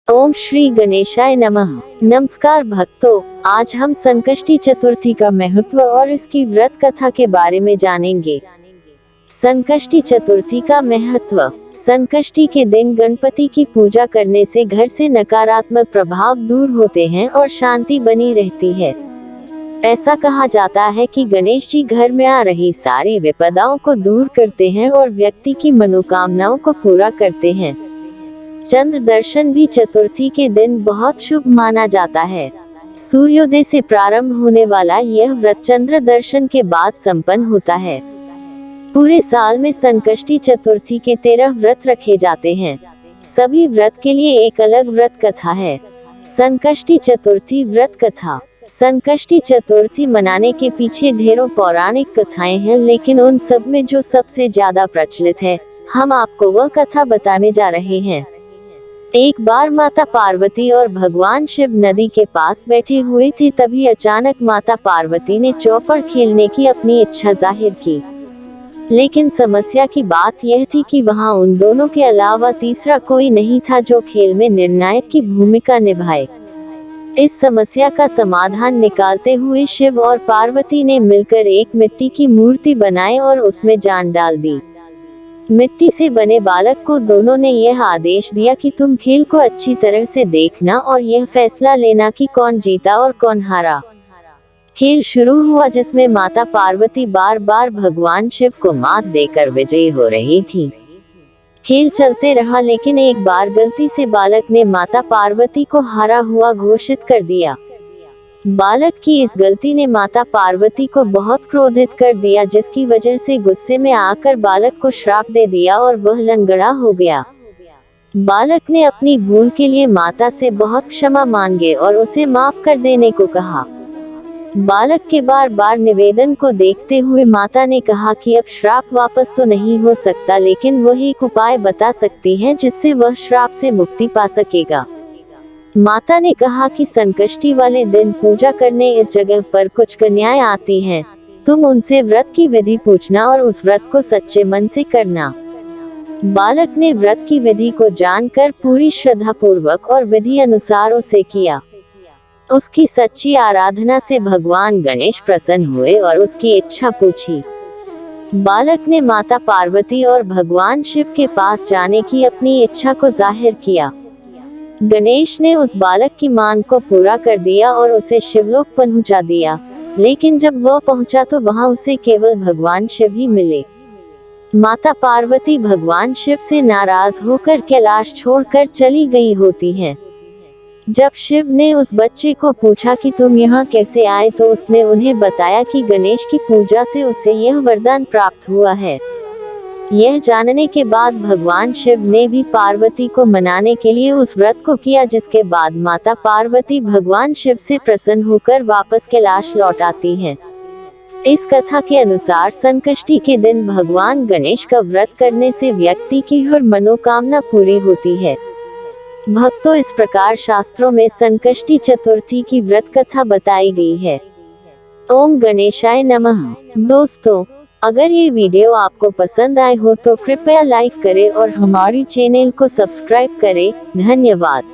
ओम श्री गणेशाय नमः। नमस्कार भक्तों, आज हम संकष्टी चतुर्थी का महत्व और इसकी व्रत कथा के बारे में जानेंगे। संकष्टी चतुर्थी का महत्व। संकष्टी के दिन गणपति की पूजा करने से घर से नकारात्मक प्रभाव दूर होते हैं और शांति बनी रहती है। ऐसा कहा जाता है कि गणेश जी घर में आ रही सारी विपदाओं को दूर करते हैं और व्यक्ति की मनोकामनाओं को पूरा करते हैं। चंद्र दर्शन भी चतुर्थी के दिन बहुत शुभ माना जाता है। सूर्योदय से प्रारंभ होने वाला यह व्रत चंद्र दर्शन के बाद संपन्न होता है। पूरे साल में संकष्टी चतुर्थी के 13 व्रत रखे जाते हैं। सभी व्रत के लिए एक अलग व्रत कथा है। संकष्टी चतुर्थी व्रत कथा। संकष्टी चतुर्थी मनाने के पीछे ढेरों पौराणिक कथाएं हैं, लेकिन उन सब में जो सबसे ज्यादा प्रचलित है, हम आपको वह कथा बताने जा रहे हैं। एक बार माता पार्वती और भगवान शिव नदी के पास बैठे हुए थे, तभी अचानक माता पार्वती ने चौपड़ खेलने की अपनी इच्छा जाहिर की। लेकिन समस्या की बात यह थी कि वहां उन दोनों के अलावा तीसरा कोई नहीं था जो खेल में निर्णायक की भूमिका निभाए। इस समस्या का समाधान निकालते हुए शिव और पार्वती ने मिलकर एक मिट्टी की मूर्ति बनाई और उसमें जान डाल दी। मिट्टी से बने बालक को दोनों ने यह आदेश दिया कि तुम खेल को अच्छी तरह से देखना और यह फैसला लेना कि कौन जीता और कौन हारा। खेल शुरू हुआ, जिसमें माता पार्वती बार बार भगवान शिव को मात देकर विजयी हो रही थी। खेल चलते रहा, लेकिन एक बार गलती से बालक ने माता पार्वती को हारा हुआ घोषित कर दिया। बालक की इस गलती ने माता पार्वती को बहुत क्रोधित कर दिया, जिसकी वजह से गुस्से में आकर बालक को श्राप दे दिया और वह लंगड़ा हो गया। बालक ने अपनी भूल के लिए माता से बहुत क्षमा मांगे और उसे माफ कर देने को कहा। बालक के बार बार निवेदन को देखते हुए माता ने कहा कि अब श्राप वापस तो नहीं हो सकता, लेकिन वह एक उपाय बता सकती है जिससे वह श्राप से मुक्ति पा सकेगा। माता ने कहा कि संकष्टी वाले दिन पूजा करने इस जगह पर कुछ कन्याएं आती हैं। तुम उनसे व्रत की विधि पूछना और उस व्रत को सच्चे मन से करना। बालक ने व्रत की विधि को जानकर पूरी श्रद्धा पूर्वक और विधि अनुसार उसे किया। उसकी सच्ची आराधना से भगवान गणेश प्रसन्न हुए और उसकी इच्छा पूछी। बालक ने माता पार्वती और भगवान शिव के पास जाने की अपनी इच्छा को जाहिर किया। गणेश ने उस बालक की मांग को पूरा कर दिया और उसे शिवलोक पहुंचा दिया। लेकिन जब वह पहुंचा तो वहां उसे केवल भगवान शिव ही मिले। माता पार्वती भगवान शिव से नाराज होकर कैलाश छोड़कर चली गई होती हैं। जब शिव ने उस बच्चे को पूछा कि तुम यहाँ कैसे आए, तो उसने उन्हें बताया कि गणेश की पूजा से उसे यह वरदान प्राप्त हुआ है। यह जानने के बाद भगवान शिव ने भी पार्वती को मनाने के लिए उस व्रत को किया, जिसके बाद माता पार्वती भगवान शिव से प्रसन्न होकर वापस कैलाश लौट आती हैं। इस कथा के अनुसार संकष्टी के दिन भगवान गणेश का व्रत करने से व्यक्ति की हर मनोकामना पूरी होती है। भक्तों, इस प्रकार शास्त्रों में संकष्टी चतुर्थी की व्रत कथा बताई गई है। ओम गणेशाय नमः। दोस्तों, अगर ये वीडियो आपको पसंद आए हो तो कृपया लाइक करें और हमारी चैनल को सब्सक्राइब करें। धन्यवाद।